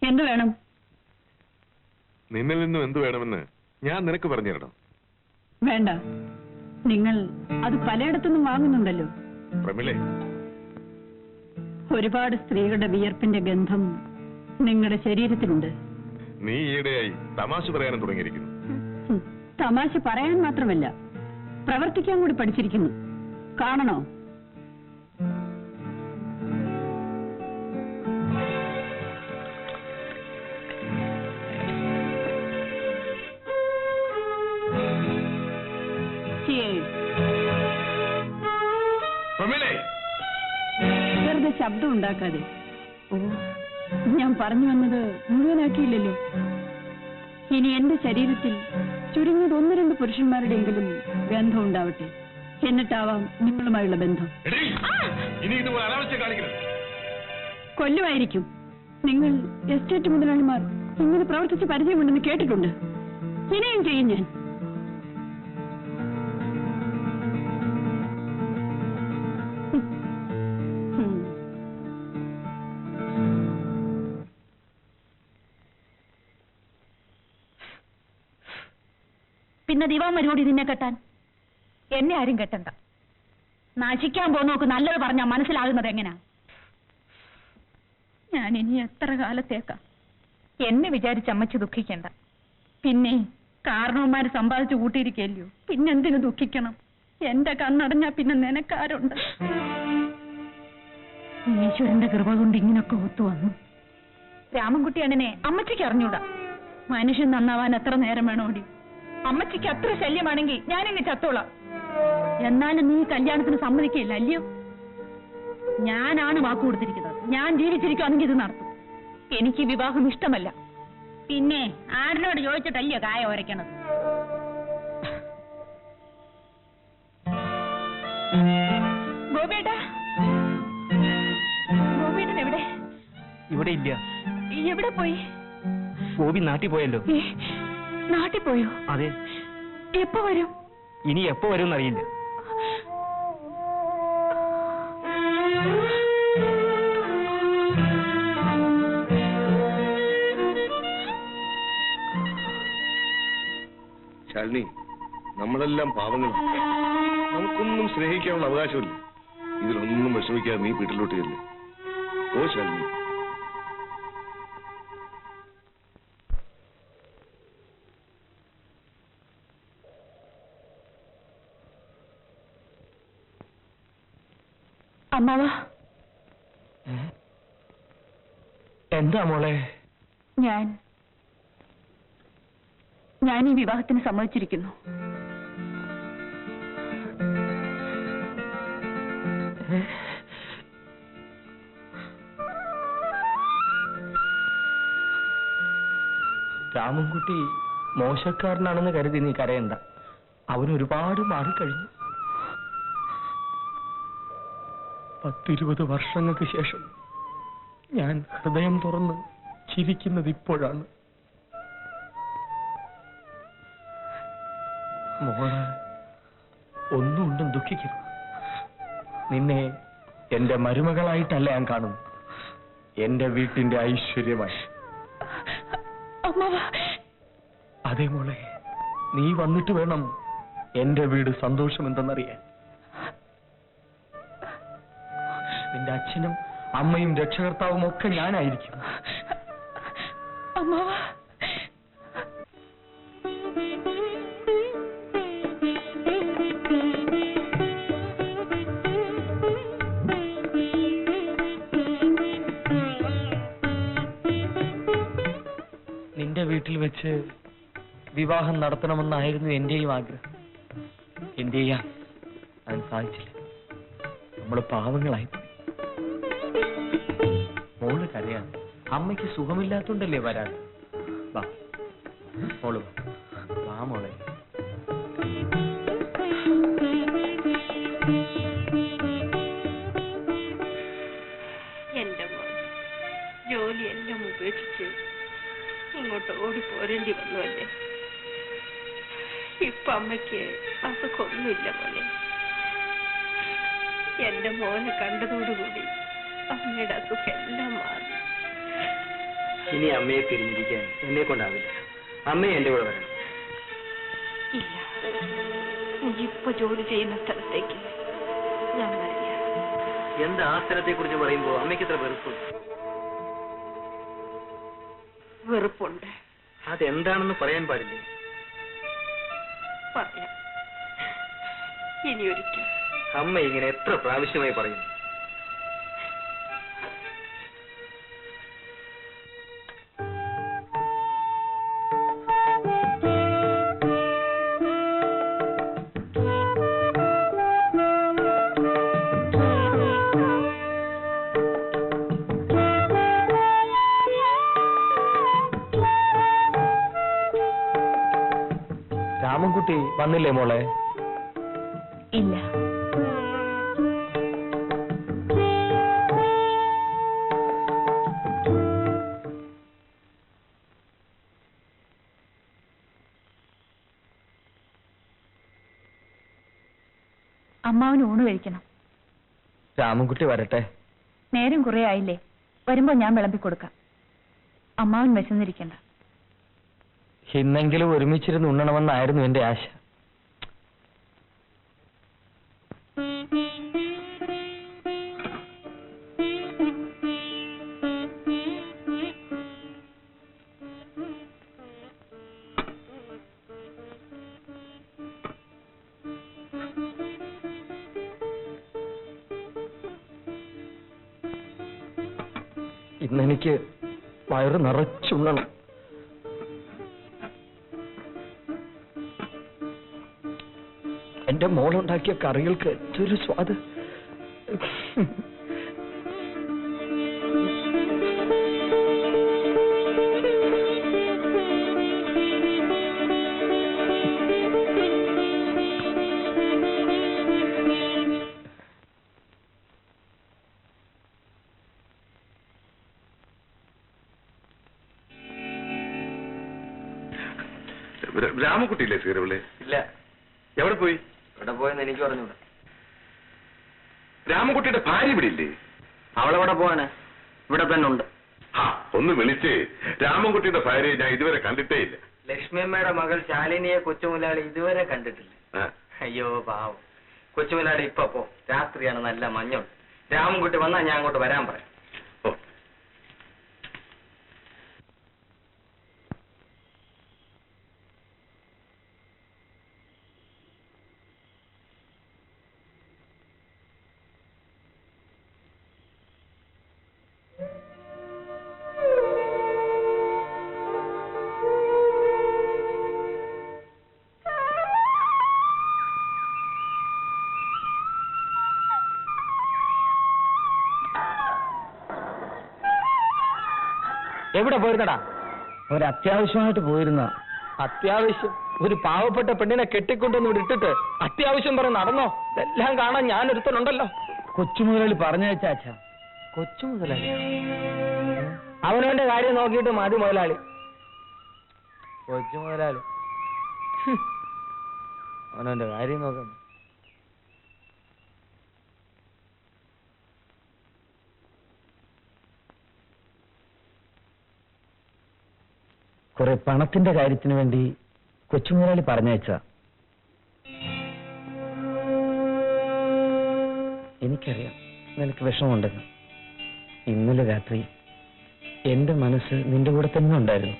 എന്ത് വേണം? നിന്നിൽ നിന്നും എന്ത് വേണമെന്ന് ഞാൻ നിനക്ക് പറഞ്ഞു തരണം. വേണ്ട, നിങ്ങൾ അത് പലയിടത്തുനിന്നും വാങ്ങുന്നുണ്ടല്ലോ. പ്രമിളേ, ഒരുപാട് സ്ത്രീകളുടെ വിയർപ്പിന്റെ ഗന്ധം നിങ്ങളുടെ ശരീരത്തിലുണ്ട്. നീ ഈയിടെയായി തമാശ പറയാനും തുടങ്ങിയിരിക്കുന്നു. തമാശ പറയാൻ മാത്രമല്ല, പ്രവർത്തിക്കാൻ കൂടി പഠിച്ചിരിക്കുന്നു. കാണണോ? വെറുതെ ശബ്ദം ഉണ്ടാക്കാതെ. ഓ, ഞാൻ പറഞ്ഞു വന്നത് മുഴുവനാക്കിയില്ലല്ലോ. ഇനി എന്റെ ശരീരത്തിൽ ചുരുങ്ങിയത് 1-2 പുരുഷന്മാരുടെയെങ്കിലും ബന്ധം ഉണ്ടാവട്ടെ. എന്നിട്ടാവാം നിങ്ങളുമായുള്ള ബന്ധം. കൊല്ലുമായിരിക്കും. നിങ്ങൾ എസ്റ്റേറ്റ് മുതലാളിമാർ ഇങ്ങനെ പ്രവർത്തിച്ച് പരിചയമുണ്ടെന്ന് കേട്ടിട്ടുണ്ട്. ഇനിയും ചെയ്യും ഞാൻ. പിന്നെ ദിവാമരോട് ഇതിനെ കെട്ടാൻ? എന്നെ ആരും കെട്ടണ്ട. നശിക്കാൻ പോന്നോക്ക് നല്ലത് പറഞ്ഞാൽ മനസ്സിലാകുന്നത് എങ്ങനാ? ഞാൻ ഇനി എത്ര കാലത്തേക്കാ? എന്നെ വിചാരിച്ച് അമ്മച്ചി ദുഃഖിക്കണ്ട. പിന്നെ കാരണവന്മാര് സമ്പാദിച്ചു കൂട്ടിയിരിക്കല്ലോ, പിന്നെന്തിനു ദുഃഖിക്കണം? എന്റെ കണ്ണടഞ്ഞാ പിന്നെ നിനക്കാരുണ്ട്? ഈശ്വരന്റെ കൃപ കൊണ്ട് ഇങ്ങനൊക്കെ ഒത്തു വന്നു. രാമൻകുട്ടി അണ്ണനെ അമ്മച്ചിക്ക് അറിഞ്ഞൂടാ. മനുഷ്യൻ നന്നാവാൻ എത്ര നേരം വേണോടി? അമ്മച്ചിക്ക് അത്ര ശല്യമാണെങ്കിൽ ഞാനിങ്ങ് ചത്തോളാം. എന്നാലും നീ കല്യാണത്തിന് സമ്മതിക്കില്ല അല്ലയോ? ഞാനാണ് വാക്ക് കൊടുത്തിരിക്കുന്നത്. ഞാൻ ജീവിച്ചിരിക്കുവാണെങ്കിൽ ഇത് നടത്തും. എനിക്ക് വിവാഹം ഇഷ്ടമല്ല. പിന്നെ ആരിനോട് ചോദിച്ചിട്ടല്ലയോ കായ ഉരയ്ക്കണത്? ഗോപിയേട്ടാ, ഗോപിയേട്ടൻ എവിടെ? ഇവിടെ ഇല്ല. എവിടെ പോയി? ഗോപി നാട്ടിൽ പോയല്ലോ. നാട്ടിൽ പോയോ? അതെ. എപ്പോ വരും? ഇനി എപ്പോ വരും എന്നറിയില്ല. ശാലിനി, നമ്മളെല്ലാം പാവങ്ങളാണ്. നമുക്കൊന്നും സ്നേഹിക്കാനുള്ള അവകാശമില്ല. ഇതിലൊന്നും വിഷമിക്കാതെ നീ വീട്ടിലോട്ട് ചെല്ല്. ഓ ശാലിനി. അമ്മാവ. എന്താ മോളെ? ഞാൻ ഈ വിവാഹത്തിന് സമ്മതിച്ചിരിക്കുന്നു. രാമൻകുട്ടി മോശക്കാരനാണെന്ന് കരുതി നീ കരയണ്ട. അവനൊരുപാട് മാറിക്കഴിഞ്ഞു. 10-20 വർഷങ്ങൾക്ക് ശേഷം ഞാൻ ഹൃദയം തുറന്ന് ചിരിക്കുന്നത് ഇപ്പോഴാണ്. മോള് ഒന്നുകൊണ്ടും ദുഃഖിക്കരുത്. നിന്നെ എന്റെ മരുമകളായിട്ടല്ല ഞാൻ കാണുന്നു, എന്റെ വീട്ടിന്റെ ഐശ്വര്യമായി. അതേ മോളെ, നീ വന്നിട്ട് വേണം എന്റെ വീട് സന്തോഷം എന്തെന്നറിയാൻ. നിന്റെ അച്ഛനും അമ്മയും രക്ഷകർത്താവും ഒക്കെ ഞാനായിരിക്കും. നിന്റെ വീട്ടിൽ വെച്ച് വിവാഹം നടത്തണമെന്നായിരുന്നു എന്റെയും ആഗ്രഹം. എന്ത് ചെയ്യാൻ, അതിന് സാധിച്ചില്ല. നമ്മള് പാവങ്ങളായി. മോള് കരയാണ്. അമ്മയ്ക്ക് സുഖമില്ലാത്തോണ്ടല്ലേ വരാൻ. വാ മോള്, വാ മോളെ. എന്റെ മോൻ ജോലിയെല്ലാം ഉപേക്ഷിച്ച് ഇങ്ങോട്ട് ഓടിപ്പോരേണ്ടി വന്നുവല്ലേ. ഇപ്പൊ അമ്മയ്ക്ക് അസുഖമൊന്നുമില്ല മോനെ. എന്റെ മോനെ കണ്ടതോടുകൂടി അമ്മയുടെ അസുഖം എല്ലാം മാറി. ഇനി അമ്മയെ പിരിഞ്ഞിരിക്കാൻ എന്നെ കൊണ്ടാവില്ല. അമ്മയെ എന്റെ കൂടെ വരണം. ഇല്ല, നീ ഇപ്പൊ ജോലി ചെയ്യുന്ന സ്ഥലത്തേക്ക് ഞാൻ വരില്ല. എന്താ ആ സ്ഥലത്തെ കുറിച്ച് പറയുമ്പോ അമ്മയ്ക്ക് ഇത്ര വെറുപ്പ്? വെറുപ്പുണ്ട്. അതെന്താണെന്ന് പറയാൻ പാടില്ലേ? പറയാം, ഇനി ഒരിക്കൽ. അമ്മ ഇങ്ങനെ എത്ര പ്രാവശ്യമായി പറയുന്നു? രാമൻകുട്ടി വന്നില്ലേ മോളെ? ഇല്ല. അമ്മാവന് ഊണ് കഴിക്കണം. രാമൻകുട്ടി വരട്ടെ. നേരം കുറെ ആയില്ലേ, വരുമ്പോ ഞാൻ വിളമ്പി കൊടുക്കാം. അമ്മാവൻ വിശന്നിരിക്കണ്ട. ഇന്നെങ്കിലും ഒരുമിച്ചിരുന്ന് ഉണ്ണണമെന്നായിരുന്നു എന്റെ ആശ. ഇന്നെനിക്ക് വയറ് നിറച്ചുണ്ണണം. എന്റെ മോളുണ്ടാക്കിയ കറികൾക്ക് എന്തൊരു സ്വാദ്. രാമൻകുട്ടിയില്ലേ സീരവിളെ? ഇല്ല. എവിടെ പോയി? ഇവിടെ പോയെന്ന് എനിക്ക് പറഞ്ഞൂടാ. രാമൻകുട്ടിയുടെ ഭാര്യ ഇവിടെ ഇല്ലേ? അവളെവിടെ പോവാണ്? ഇവിടെ തന്നെ ഉണ്ട്. ഒന്ന് വിളിച്ചേ. രാമൻകുട്ടിയുടെ ഭാര്യയെ ഞാൻ ഇതുവരെ കണ്ടിട്ടേ ഇല്ല. ലക്ഷ്മിയമ്മയുടെ മകൾ ശാലിനിയെ കൊച്ചുമുതലാളി ഇതുവരെ കണ്ടിട്ടില്ല. അയ്യോ പാവം. കൊച്ചുമുതലാളി ഇപ്പൊ പോ, രാത്രിയാണ്, നല്ല മഞ്ഞുണ്ട്. രാമൻകുട്ടി വന്നാൽ ഞാൻ അങ്ങോട്ട് വരാൻ പറയാം. എവിടെ പോയിരുന്നടാ? ഒരത്യാവശ്യമായിട്ട് പോയിരുന്ന. അത്യാവശ്യം? ഒരു പാവപ്പെട്ട പെണ്ണിനെ കെട്ടിക്കൊണ്ടൊന്ന് വിട്ടിട്ട് അത്യാവശ്യം പറഞ്ഞ് നടന്നോ? ഇതെല്ലാം കാണാൻ ഞാനൊരുത്തനുണ്ടല്ലോ. കൊച്ചുമുതലാളി പറഞ്ഞയച്ചാ. കൊച്ചു മുതലാളി? അവനവന്റെ കാര്യം നോക്കിയിട്ട് മതി മുതലാളി. കൊച്ചു മുതലാളി അവനവന്റെ കാര്യം നോക്കണം. കുറെ പണത്തിന്റെ കാര്യത്തിന് വേണ്ടി കൊച്ചുമുതലാളി പറഞ്ഞയച്ചാ. എനിക്കറിയാം നിനക്ക് വിഷമമുണ്ടെന്ന്. ഇന്നലെ രാത്രി എന്റെ മനസ്സ് നിന്റെ കൂടെ തന്നെ ഉണ്ടായിരുന്നു.